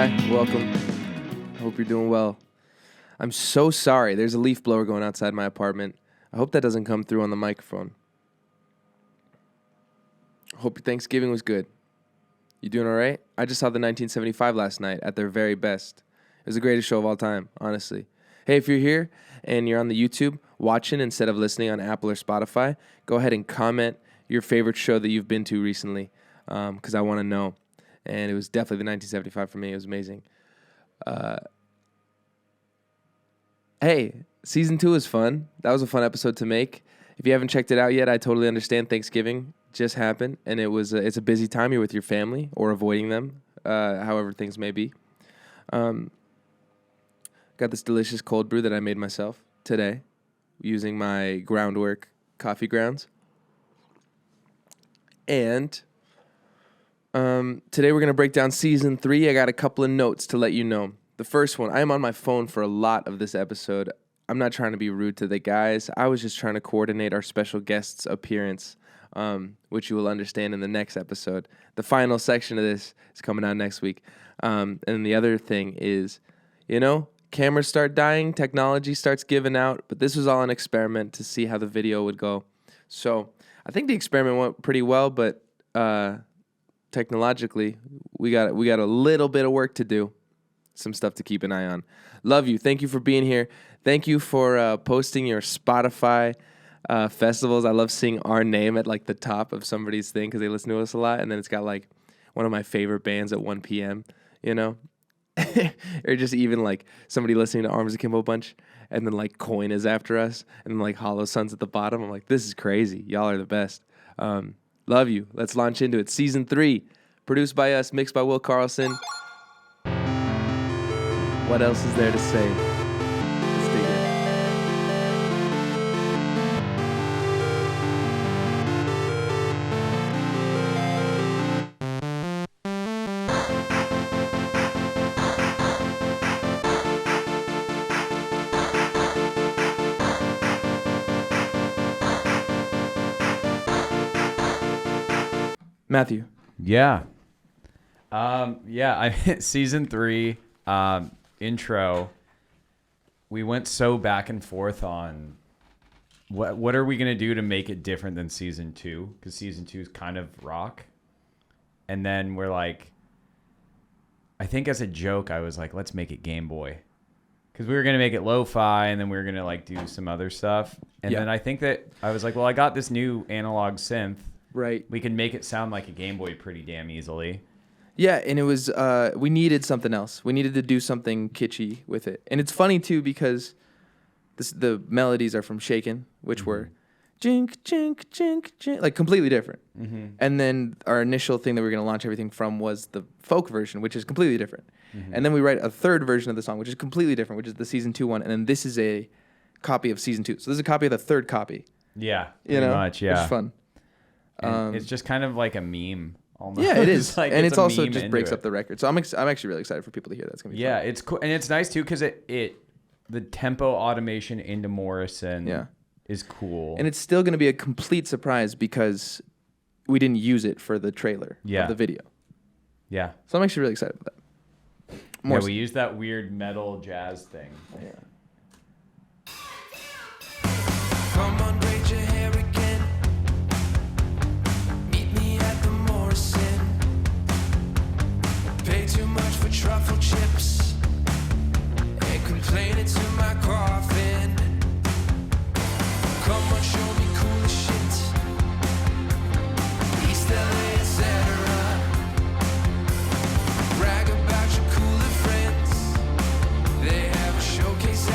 Hi, welcome. I hope you're doing well. I'm so sorry. There's a leaf blower going outside my apartment. I hope that doesn't come through on the microphone. I hope your Thanksgiving was good. You doing all right? I just saw the 1975 last night at their very best. It was the greatest show of all time, honestly. Hey, if you're here and you're on the YouTube watching instead of listening on Apple or Spotify, go ahead and comment your favorite show that you've been to recently, because I want to know. And it was definitely the 1975 for me. It was amazing. Hey, season 2 is fun. That was a fun episode to make. If you haven't checked it out yet, I totally understand. Thanksgiving just happened, and it's a busy time. You're with your family or avoiding them, however things may be. Got this delicious cold brew that I made myself today using my Groundwork coffee grounds. And today we're going to break down season 3. I got a couple of notes to let you know. The first one, I am on my phone for a lot of this episode. I'm not trying to be rude to the guys. I was just trying to coordinate our special guest's appearance, which you will understand in the next episode. The final section of this is coming out next week. And the other thing is, cameras start dying, technology starts giving out, but this was all an experiment to see how the video would go. So I think the experiment went pretty well, but technologically, we got a little bit of work to do. Some stuff to keep an eye on. Love you. Thank you for being here. Thank you for posting your Spotify festivals. I love seeing our name at the top of somebody's thing because they listen to us a lot, and then it's got one of my favorite bands at 1 p.m. Or just even somebody listening to Arms Akimbo Bunch, and then Coin is after us, and then Hollow Sun's at the bottom. I'm like, this is crazy. Y'all are the best. Love you. Let's launch into it. Season 3, produced by us, mixed by Will Carlson. What else is there to say? Let's dig in. Matthew. Yeah. Season 3, intro. We went so back and forth on what are we going to do to make it different than season 2? Because season 2 is kind of rock. And then we're I think as a joke, I was like, let's make it Game Boy. Because we were going to make it lo-fi, and then we were going to do some other stuff. And then I think that I was like, well, I got this new analog synth. Right. We can make it sound like a Game Boy pretty damn easily. Yeah, and it was, we needed something else. We needed to do something kitschy with it. And it's funny, too, because the melodies are from Shaken, which were jink, jink, jink, jink, completely different. Mm-hmm. And then our initial thing that we were going to launch everything from was the folk version, which is completely different. Mm-hmm. And then we write a third version of the song, which is completely different, which is the season 2 one. And then this is a copy of season 2. So this is a copy of the third copy. Yeah, pretty much, yeah. Which is fun. It's just kind of like a meme. Almost. Yeah, it is, and it's also just breaks it. up the record. So I'm actually really excited for people to hear that. It's gonna be fun. It's cool, and it's nice too because the tempo automation into Morrison is cool, and it's still gonna be a complete surprise because we didn't use it for the trailer of the video. Yeah, so I'm actually really excited about that. Morrison. Yeah, we used that weird metal jazz thing. Yeah. Come on, braid your hair again. Meet me at the Morrison. Pay too much for truffle chips. Ain't complaining to my coffin. Come on, show me cool as shit. East LA, etc. Brag about your cooler friends. They have a showcase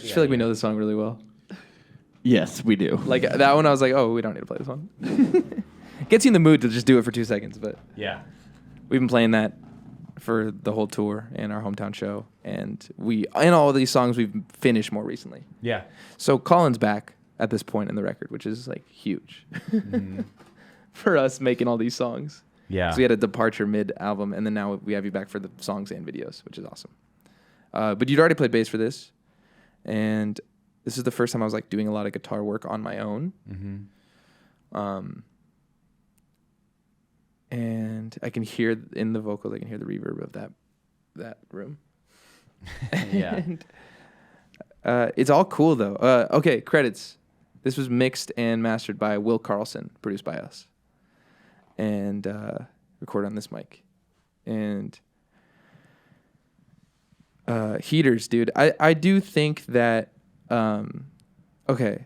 just feel like we know the song really well. Yes, we do. Like that one, I was like, oh, we don't need to play this one. Gets you in the mood to just do it for 2 seconds, but Yeah. we've been playing that for the whole tour and our hometown show, and all of these songs we've finished more recently. Yeah. So Colin's back at this point in the record, which is like huge for us making all these songs. Yeah. So we had a departure mid-album, and then now we have you back for the songs and videos, which is awesome. But you'd already played bass for this, and this is the first time I was like doing a lot of guitar work on my own. And I can hear in the vocals, I can hear the reverb of that room. Yeah. And, it's all cool though. Okay, credits. This was mixed and mastered by Will Carlson, produced by us, and recorded on this mic. And heaters, dude. I do think that. Okay.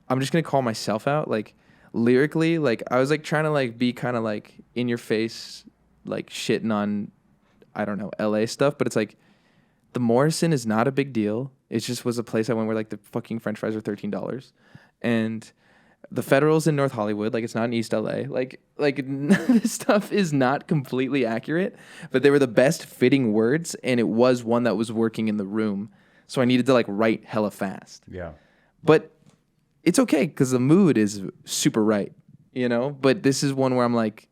I'm just gonna call myself out. Like lyrically, like I was like trying to like be kind of like in your face, like shitting on, I don't know, LA stuff. But it's like the Morrison is not a big deal. It just was a place I went where like the fucking French fries are $13, and the Federal's in North Hollywood. Like it's not in East LA. Like this stuff is not completely accurate. But they were the best fitting words, and it was one that was working in the room. So I needed to like write hella fast. Yeah. But it's okay because the mood is super right, you know? But this is one where I'm like,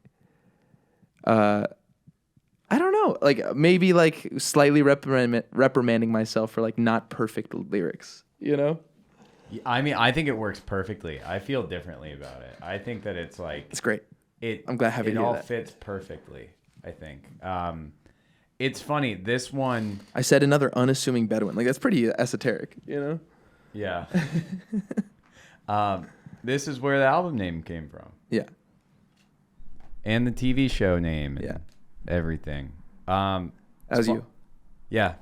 I don't know, like maybe like slightly reprimanding myself for like not perfect lyrics, you know? I mean, I think it works perfectly. I feel differently about it. I think that it's like... It's great. I'm glad having it you all that. fits perfectly, I think. It's funny, this one... I said another unassuming Bedouin. Like, that's pretty esoteric, you know? Yeah. This is where the album name came from. Yeah. And the TV show name. And Yeah. everything. That was you. Yeah.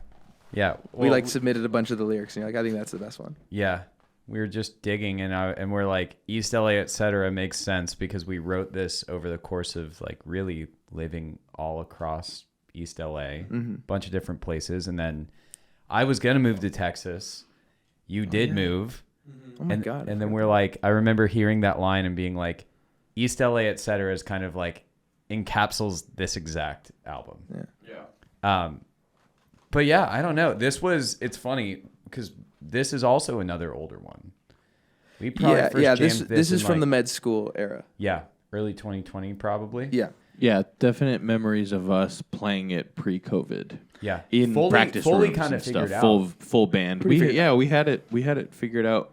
Yeah. We like submitted a bunch of the lyrics, and you're like, I think that's the best one. Yeah. We were just digging, and we're like, East LA, etc. makes sense because we wrote this over the course of like really living all across East LA, bunch of different places. And then I was going to move to Texas. You did move. Oh my God. And then we're like, I remember hearing that line and being like, East LA, etc. is kind of like encapsulates this exact album. Yeah. But yeah, I don't know. It's funny because this is also another older one. We probably first jammed this is in from the like, med school era. Yeah, early 2020 probably. Yeah. Yeah, definite memories of us playing it pre-COVID. Yeah, In practice fully rooms kind and of figured stuff. out. Full band. We had it figured out.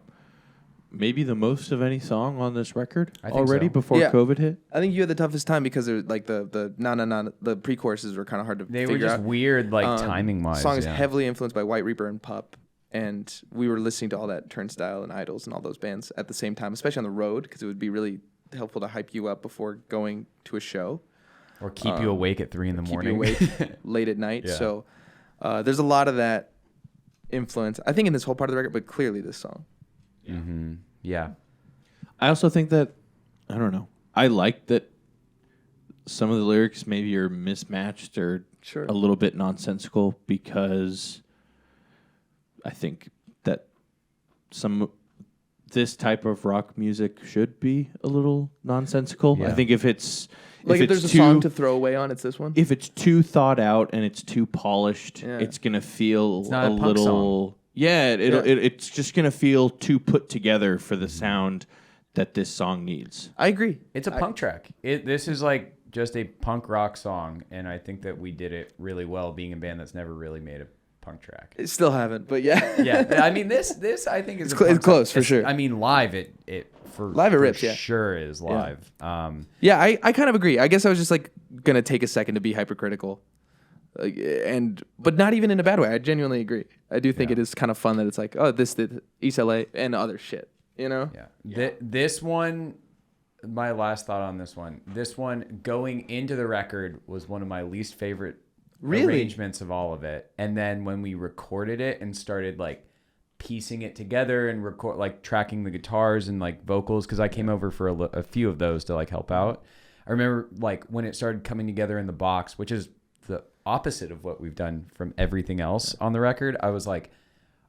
Maybe the most of any song on this record I think already so. before Yeah. COVID hit. I think you had the toughest time because like the pre-choruses were kind of hard to They figure were just out. weird, like timing wise. The song is heavily influenced by White Reaper and Pup, and we were listening to all that Turnstile and Idols and all those bands at the same time, especially on the road, because it would be really helpful to hype you up before going to a show. Or keep you awake at 3 in the morning. Keep you awake late at night. Yeah. So there's a lot of that influence, I think, in this whole part of the record, but clearly this song. Mm-hmm. Yeah. I also think that, I don't know, I like that some of the lyrics maybe are mismatched or Sure. a little bit nonsensical because I think that this type of rock music should be a little nonsensical. Yeah. I think if it's Like if there's a song to throw away on, it's this one. if it's too thought out and it's too polished, Yeah. it's gonna feel not a punk little. song. Yeah, Yeah. it's just gonna feel too put together for the sound that this song needs. I agree. It's a punk track. This is like just a punk rock song, and I think that we did it really well being a band that's never really made a punk track. I still haven't, but yeah. Yeah, I mean this I think is It's close for sure. I mean live it rips, yeah. sure is live. Yeah, I kind of agree. I guess I was just like gonna take a second to be hypercritical, but not even in a bad way. I genuinely agree. I do think Yeah. it is kind of fun that it's like, oh, this the East LA and other shit, you know? Yeah. This one, my last thought on this one going into the record was one of my least favorite Really? arrangements of all of it. And then when we recorded it and started like piecing it together and record like tracking the guitars and like vocals, because I came over for a few of those to like help out. I remember like when it started coming together in the box, which is the opposite of what we've done from everything else on the record. I was like,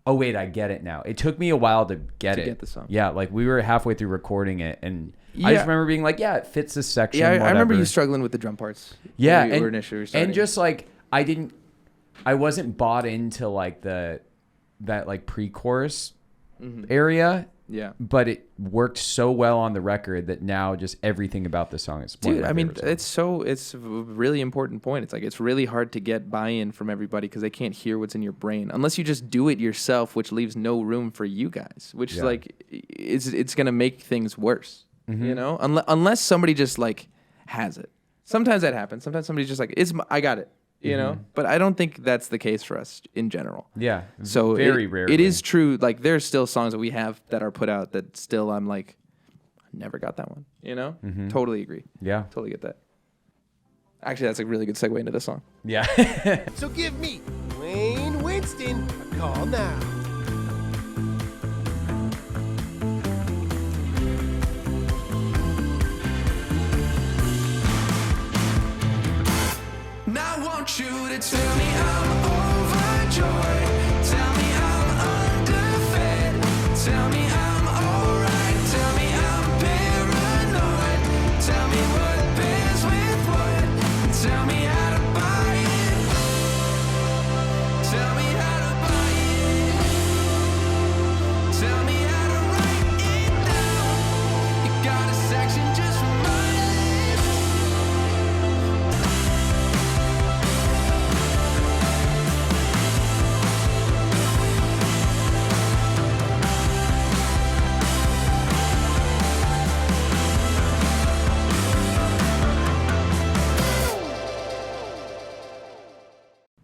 Oh wait, I get it now. It took me a while to get To it. get the song. Yeah, like we were halfway through recording it, and I Yeah. just remember being like, "Yeah, it fits this section." Yeah, I remember you whatever. struggling with the drum parts. Yeah, when we were and, initially starting. and just like I wasn't bought into like that like pre-chorus area, yeah. but it worked so well on the record that now just everything about the song is one of Dude, my I mean, favorite songs. it's a really important point. It's like it's really hard to get buy-in from everybody because they can't hear what's in your brain unless you just do it yourself, which leaves no room for you guys. Which is Yeah. like it's gonna make things worse, Mm-hmm. you know. Unless somebody just like has it. Sometimes that happens. Sometimes somebody's just like, I got it, you know. But I don't think that's the case for us in general. Yeah, So very it, rarely. it is true. Like there's still songs that we have that are put out that still I'm like, I never got that one. You know. Totally agree. Yeah, Totally get that. Actually, that's a really good segue into this song. yeah. So give me Wayne Winston a call now. Now I want you to tell me I'm overjoyed. Tell me I'm underfed. Tell me I'm alright. Tell me I'm paranoid. Tell me what bears with what. Tell me how to buy it. Tell me how to buy it. Tell me how to write it down. You got a section just for my list.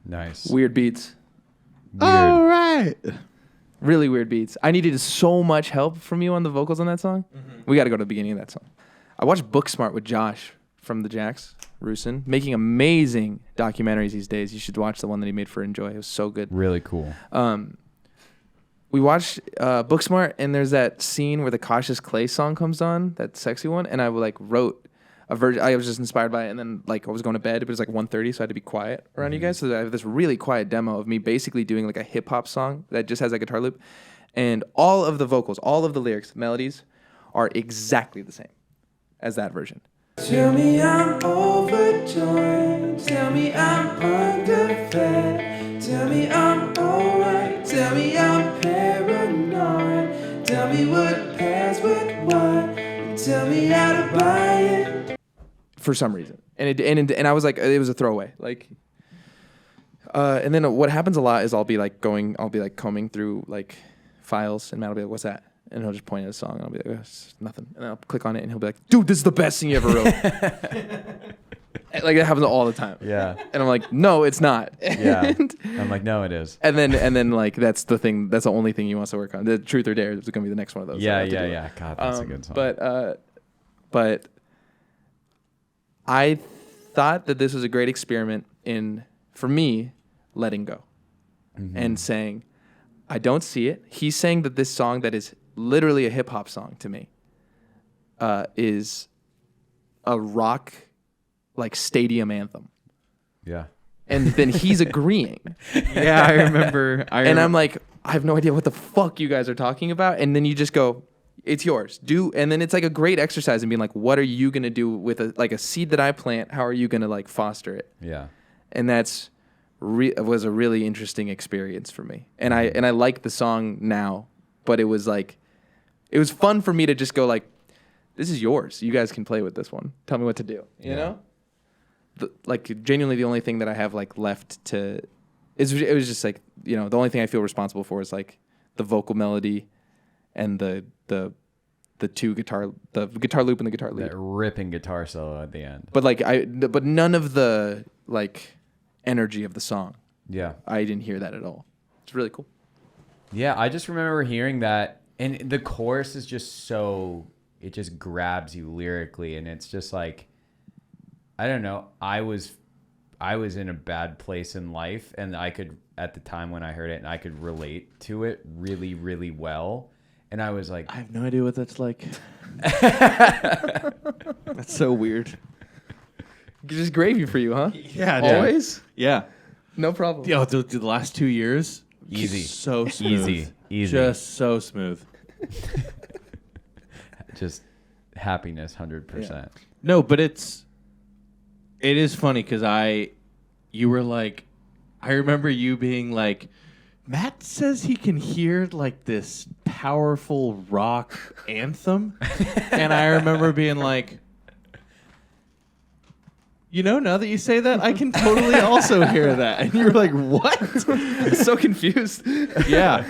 Nice. Weird beats. Weird. All right. Really weird beats. I needed so much help from you on the vocals on that song. We got to go to the beginning of that song. I watched Booksmart with Josh from the Jacks, Rusin, making amazing documentaries these days. You should watch the one that he made for Enjoy. It was so good. Really cool. We watched Booksmart, and there's that scene where the Cautious Clay song comes on, that sexy one, and I wrote a version. I was just inspired by it, and then I was going to bed. It was 1:30, so I had to be quiet around you guys. So I have this really quiet demo of me basically doing a hip hop song that just has a guitar loop, and all of the vocals, all of the lyrics, melodies, are exactly the same as that version. Tell me I'm overjoyed. Tell me I'm underfed. Tell me I'm alright. Tell me I'm paranoid. Tell me what pairs with what. Tell me how to buy it. For some reason, and I was like, it was a throwaway. And then what happens a lot is I'll be combing through files, and Matt will be like, "What's that?" And he'll just point at a song, and I'll be like, "It's nothing." And then I'll click on it, and he'll be like, "Dude, this is the best thing you ever wrote." That happens all the time. Yeah. And I'm like, "No, it's not." Yeah. I'm like, no, it is. And then that's the thing. That's the only thing he wants to work on. The Truth or Dare is going to be the next one of those. So I Yeah, have to yeah, do it. yeah. God, that's a good song. But I thought that this was a great experiment in, for me, letting go and saying, I don't see it. He's saying that this song that is literally a hip hop song to me is a rock stadium anthem. Yeah. And then he's agreeing. Yeah, I remember. And I'm like, I have no idea what the fuck you guys are talking about. And then you just go, it's yours. And then it's a great exercise in being like, what are you going to do with a seed that I plant? How are you going to foster it? Yeah. And that's was a really interesting experience for me. And I like the song now, but it was fun for me to just go this is yours. You guys can play with this one. Tell me what to do. You know? Genuinely the only thing that I have left to it was just the only thing I feel responsible for is the vocal melody and the guitar loop and the guitar lead. That ripping guitar solo at the end. But none of the energy of the song. Yeah. I didn't hear that at all. It's really cool. Yeah, I just remember hearing that, and the chorus is just it just grabs you lyrically, and it's just I don't know. I was in a bad place in life, and I could, at the time when I heard it, and I could relate to it really, really well. And I was like, I have no idea what that's like. That's so weird. Just gravy for you, huh? Yeah, Always? Yeah. No problem. The last 2 years, Easy. So smooth. Easy. Just so smooth. Just happiness, 100%. No, but it is funny because you were like, I remember you being like, Matt says he can hear like this powerful rock anthem. And I remember being like, now that you say that, I can totally also hear that. And you were like, what? I'm so confused. Yeah.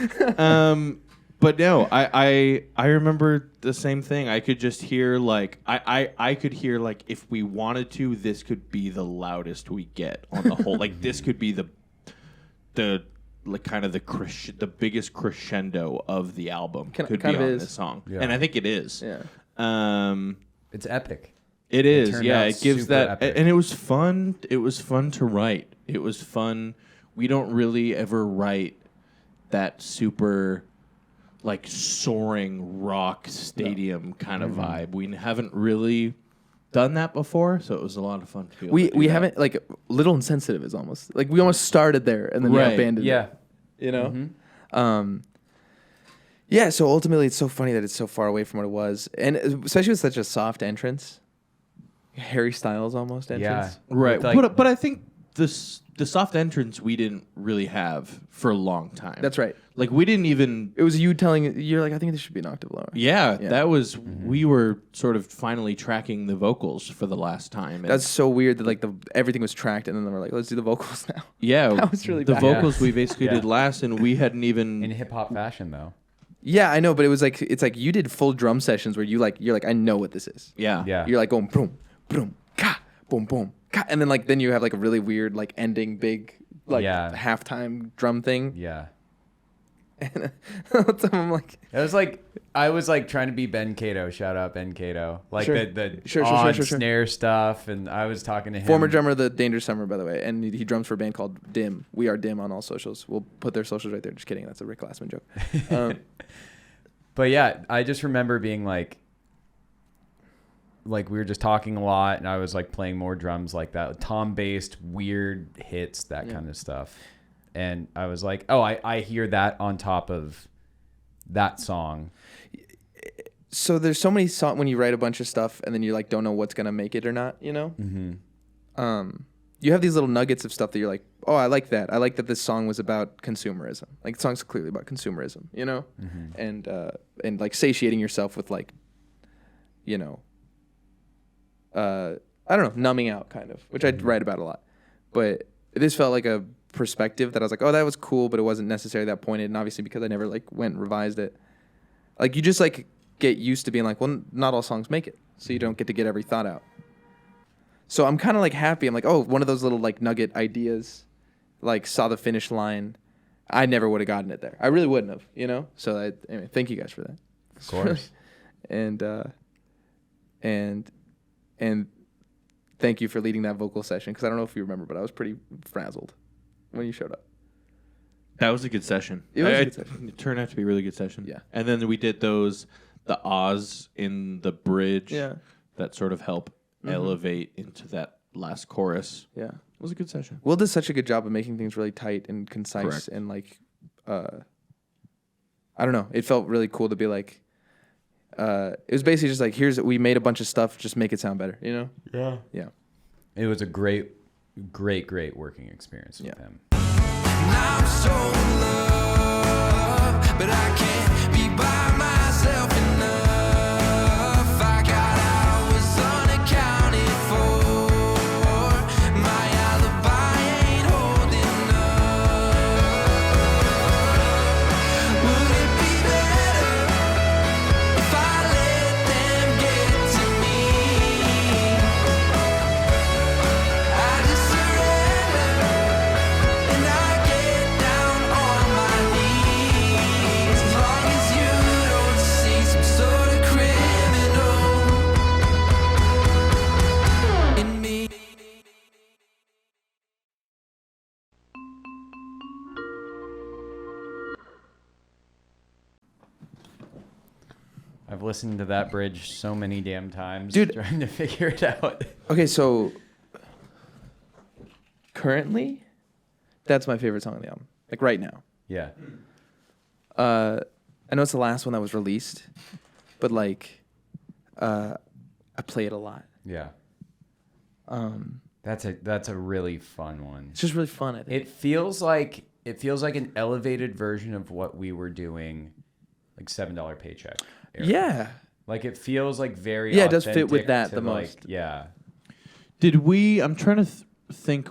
But no, I remember the same thing. I could just hear like I could hear like if we wanted to, this could be the loudest we get on the whole. Like this could be the like kind of the biggest crescendo of the album could be on this song, and I think it is. Yeah. It's epic. It is. turned Yeah, out it gives super that, epic. and it was fun. It was fun to write. It was fun. We don't really ever write that super like soaring rock stadium kind of vibe. We haven't really done that before, so it was a lot of fun to be able to do We that. haven't like Little Insensitive is almost like we almost started there and then Right. we abandoned Yeah. it. Yeah, so ultimately it's so funny that it's so far away from what it was. And especially with such a soft entrance. Harry Styles almost entrance. Right, With, like- but I think the soft entrance we didn't really have for a long time. That's right. Like we didn't even. It was you you're like, I think this should be an octave lower. Yeah, Yeah. that was we were sort of finally tracking the vocals for the last time. And That's so weird that like everything was tracked and then they were like, let's do the vocals now. yeah, that was really the bad. vocals Yeah. we basically Yeah. did last, and we hadn't even. In hip hop fashion, though. Yeah, I know, but it's like you did full drum sessions where you're like, I know what this is. Yeah, Yeah. You're like going boom, boom, ka, boom, boom, ka, and then you have like a really weird like ending big like Yeah. halftime drum thing. Yeah. And I'm like, It was like I was like trying to be Ben Cato. Shout out Ben Cato. Like Sure. the Sure. odd snare stuff, and I was talking to him. former drummer of the Dangerous Summer, by the way, and he drums for a band called Dim. We are Dim on all socials. We'll put their socials right there. Just kidding. That's a Rick Glassman joke. But yeah, I just remember being like we were just talking a lot, and I was like playing more drums like that, tom-based weird hits, that kind of stuff. And I was like, oh, I hear that on top of that song. So there's so many songs when you write a bunch of stuff and then you like don't know what's gonna make it or not, you know. You have these little nuggets of stuff that you're like, oh, I like that. I like that this song was about consumerism. Like the song's clearly about consumerism, you know, and like satiating yourself with like, you know, I don't know, numbing out kind of, which I write about a lot. But this felt like a perspective that I was like, oh, that was cool, but it wasn't necessarily that pointed. And obviously because I never like went and revised it, like you just like get used to being like, well, not all songs make it, so you don't get to get every thought out. So I'm kind of like happy. I'm like, oh, one of those little like nugget ideas, like saw the finish line. I never would have gotten it there. I really wouldn't have, you know. So anyway, thank you guys for that. Of course. and thank you for leading that vocal session, because I don't know if you remember, but I was pretty frazzled when you showed up. that was a good session. It was a good session. It turned out to be a really good session. Yeah. And then we did the ahs in the bridge. Yeah. That sort of help elevate into that last chorus. Yeah. It was a good session. Will does such a good job of making things really tight and concise. Correct. And like, I don't know. It felt really cool to be like, it was basically just like, we made a bunch of stuff, just make it sound better, you know? Yeah. Yeah. It was a great working experience with Yeah. him. I'm so in love, but I can't be by myself enough. I got hours unaccounted for. My alibi ain't holding up. Would it be better if I let them get to me? I just surrender. And I get down on my knees, as long as you don't see some sort of criminal in me. I've listened to that bridge so many damn times, Dude. trying to figure it out. Okay, so currently, that's my favorite song on the album. Like right now. Yeah. I know it's the last one that was released, but like, I play it a lot. Yeah. That's a really fun one. It's just really fun. I think. It feels like an elevated version of what we were doing, like $7 Paycheck. era. Yeah. Like it feels like very Yeah, it does fit with authentic that to, the like, most. Yeah. Did we? I'm trying to think.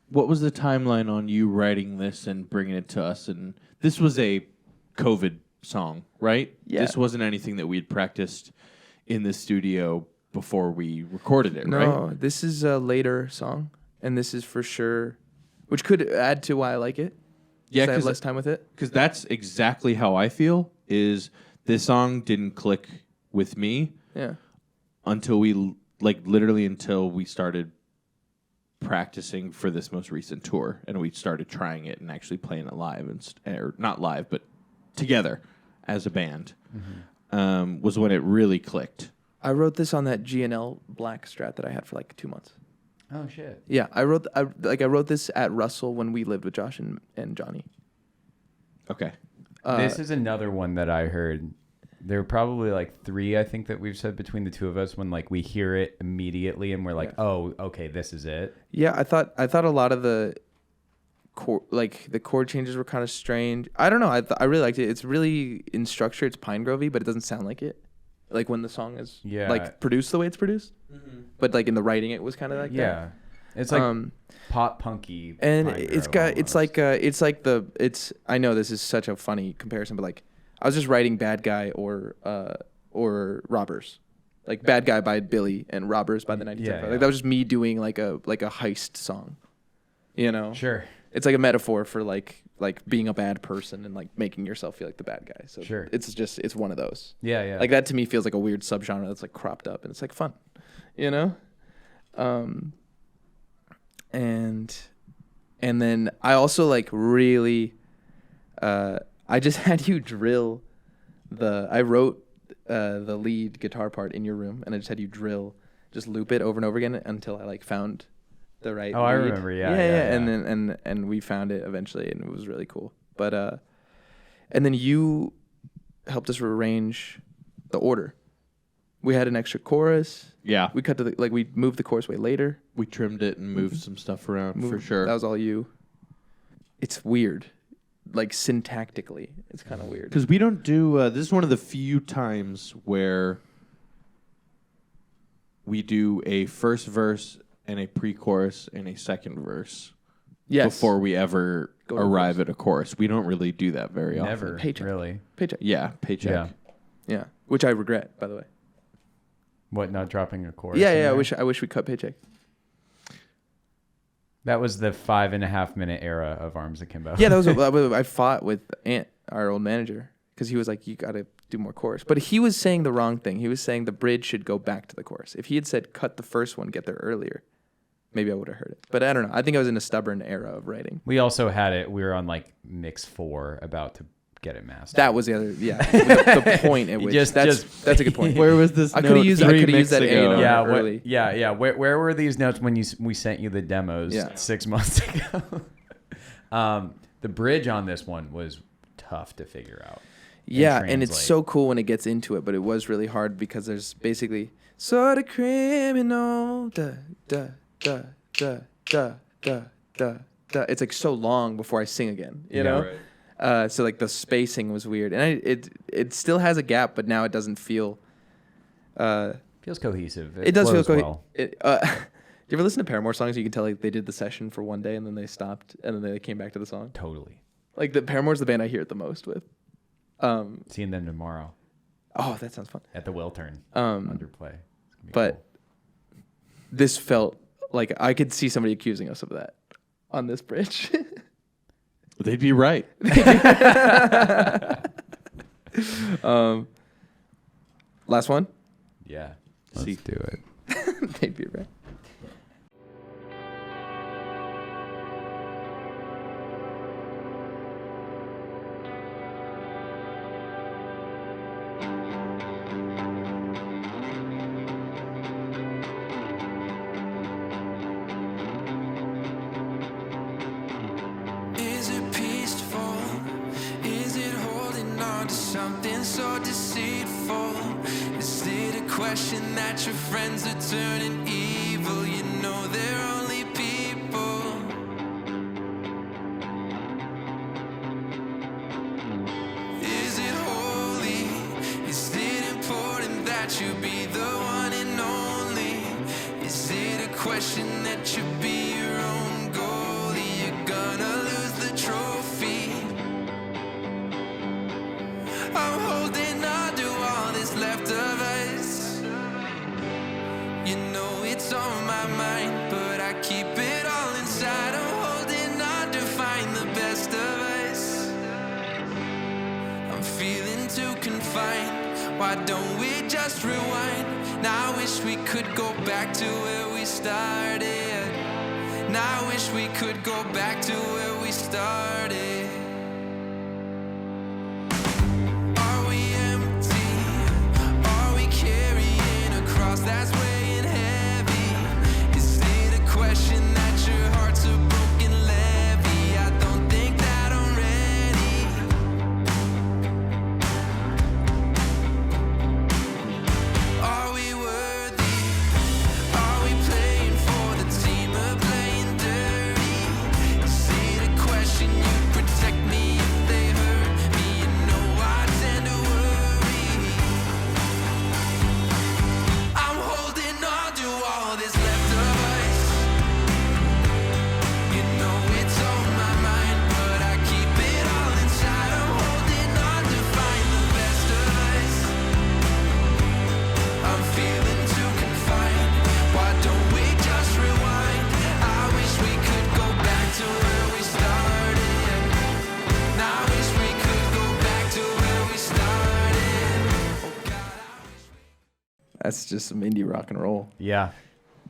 What was the timeline on you writing this and bringing it to us? And this was a COVID song, right? Yeah. This wasn't anything that we'd practiced in the studio before we recorded it, No, right? this is a later song, and this is for sure, which could add to why I like it. Yeah, 'cause I have less time with it. because that's exactly how I feel. Is this song didn't click with me Yeah. until we literally until we started practicing for this most recent tour, and we started trying it and actually playing it live, or not live, but together as a band. Was when it really clicked. I wrote this on that GNL Black Strat that I had for like 2 months. Oh shit. Yeah, I wrote this at Russell when we lived with Josh and Johnny. Okay. This is another one that I heard. There are probably like 3, I think, that we've said between the two of us when like we hear it immediately and we're like, oh, okay, this is it. Yeah, I thought a lot of the the chord changes were kind of strange. I don't know. I really liked it. It's really in structure. It's Pine Grovey, but it doesn't sound like it. Like when the song is like produced the way it's produced, but like in the writing, it was kind of like that. Yeah. It's like pop punky. And Pine it's Grove got almost. I know this is such a funny comparison, but like I was just writing Bad Guy or Robbers, like Bad Guy by Billy and Robbers by the 1975. Yeah. Like that was just me doing like a heist song, you know. Sure. It's like a metaphor for like being a bad person and like making yourself feel like the bad guy. So Sure. it's one of those. Yeah, yeah. Like that to me feels like a weird subgenre that's like cropped up and it's like fun, you know? And then I also like really I just had you drill I wrote the lead guitar part in your room and I just had you just loop it over and over again until I like found the right Oh, I lead. remember, yeah. And we found it eventually and it was really cool. But and then you helped us rearrange the order. We had an extra chorus. Yeah. We cut to we moved the chorus way later. We trimmed it and moved some stuff around for sure. That was all you. It's weird. Like syntactically, it's kind of weird. Because we don't do. This is one of the few times where we do a first verse and a pre-chorus and a second verse before we ever arrive at a chorus. We don't really do that very Never, often. Paycheck. really. Paycheck. Yeah, paycheck. Yeah. Yeah, which I regret, by the way. What, not dropping a chorus? Yeah, in yeah. there? I wish we cut Paycheck. That was the 5.5 minute era of Arms Akimbo. Yeah, that was I fought with Ant, our old manager, because he was like, "You got to do more chorus," but he was saying the wrong thing. He was saying the bridge should go back to the chorus. If he had said cut the first one, get there earlier, maybe I would have heard it. But I don't know. I think I was in a stubborn era of writing. We also had it. We were on like mix 4 about to get it mastered. That was the other, the point at which that's a good point. Where was this? I could have used that A&R yeah, early. yeah. Where were these notes when we sent you the demos 6 months ago? The bridge on this one was tough to figure out. Yeah, and it's so cool when it gets into it, but it was really hard because there's basically sort of criminal, da da da da da da da da. It's like so long before I sing again, you know. Right. So like the spacing was weird, and it still has a gap, but now it doesn't feel. Feels cohesive. It does feel flows cohesive. well. You ever listen to Paramore songs? You can tell like they did the session for one day and then they stopped and then they came back to the song. Totally. Like the Paramore's the band I hear it the most with. Seeing them tomorrow Oh, that sounds fun. at the Wiltern underplay. But this felt like I could see somebody accusing us of that on this bridge. They'd be right. Last one. Yeah. See. Let's do it. They'd be right. Is it peaceful? question that your friends are turning evil. You know they're only people. Is it holy? Is it important that you be the one and only? Is it a question that you be your own goalie? You're gonna lose the trophy. I'm holding on to all that's left of us. You know it's on my mind, but I keep it all inside. I'm holding on to find the best of us. I'm feeling too confined. Why don't we just rewind? Now I wish we could go back to where we started. Now I wish we could go back to where we started. Are we empty? Are we carrying a cross that's weighing heavy? Is it a question that your heart's a broken levee? I don't think that I'm ready. Are we worthy? Are we playing for the team or playing dirty? Is it a question you'd protect me if they hurt me? You know I tend to worry. I'm holding on to all that's left of us. You know it's on my mind, but I keep it all inside. I'm holding on to find the best of us. I'm feeling too confined. Why don't we just rewind? I wish we could go back to where we started. Now I wish we could go back to where we started. Oh God, I wish we That's just some indie rock and roll. Yeah.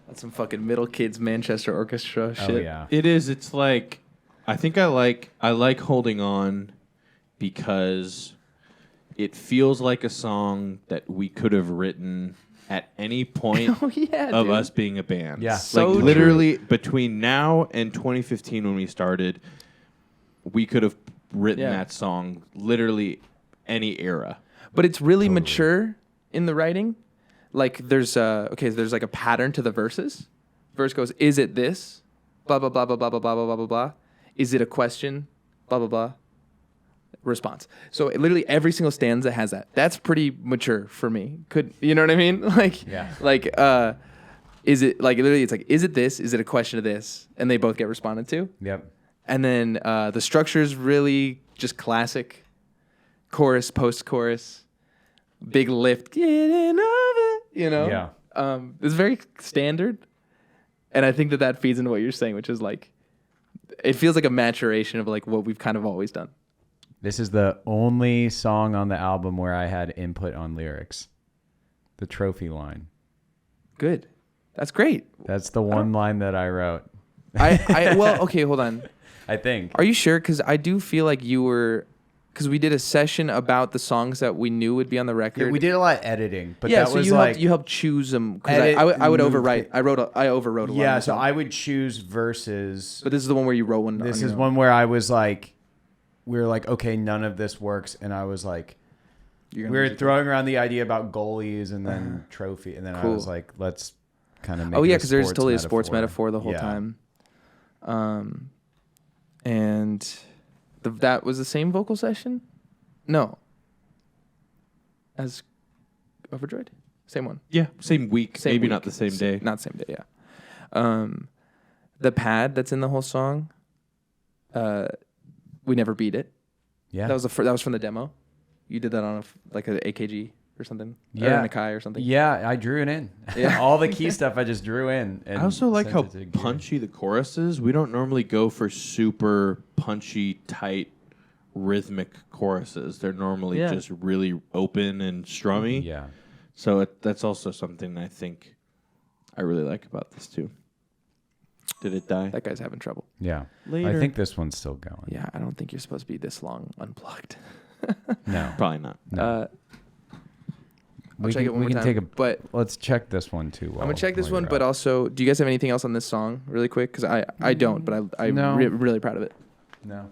That's some fucking Middle Kids Manchester Orchestra shit. Oh yeah. It is. It's like I think I like holding on because it feels like a song that we could have written at any point Oh yeah, of dude. us being a band. Yeah. So like true. literally between now and 2015 when we started, we could have written Yeah. that song literally any era. But it's really mature in the writing. Like there's there's like a pattern to the verses. Verse goes, "Is it this? Blah blah blah blah blah blah blah blah blah blah. Is it a question? Blah blah blah." Response. So literally every single stanza has that. That's pretty mature for me. Could you know what I mean? Like Yeah. like is it like literally it's like, is it this? Is it a question of this? And they both get responded to. Yep. And then the structure is really just classic. Chorus, post-chorus, big lift, getting over, you know? Yeah. It's very standard. And I think that feeds into what you're saying, which is like, it feels like a maturation of like what we've kind of always done. This is the only song on the album where I had input on lyrics. The trophy line. Good. That's great. That's the one line that I wrote. Well, okay, hold on. I think. Are you sure? Because I do feel like you were, because we did a session about the songs that we knew would be on the record. Yeah, we did a lot of editing, but Yeah, that so was you like helped choose them. edit, I would move, overwrite. I overwrote a lot. yeah. of So them. I would choose verses. But this is the one where you wrote one. This on is your one where I was like, we were like, okay, none of this works, and I was like, own. we were throwing around the idea about goalies and then trophy, and then I Cool. was like, let's kind of make. Oh it yeah, a because there's sports totally a sports metaphor the whole Yeah. time. And that was the same vocal session? No. As Overjoyed? Same one. Yeah, same week, Same maybe week. not the same day. Not same day, yeah. The pad that's in the whole song, we never beat it. Yeah, That was that was from the demo. You did that on like an AKG or something. Or Yeah. an Akai or something. Yeah, I drew it in. Yeah. All the key stuff I just drew in. And I also like sent how it to Gear. punchy the chorus is. We don't normally go for super punchy, tight, rhythmic choruses. They're normally Yeah. just really open and strummy. Yeah. So that's also something I think I really like about this too. Did it die? That guy's having trouble. Yeah. Later. I think this one's still going. Yeah, I don't think you're supposed to be this long unplugged. No. Probably not. No. I'll check it one we more can time. take a. But Let's check this one too. I'm gonna check this one, but also, do you guys have anything else on this song, really quick? Because I don't, but I'm No. really proud of it. No.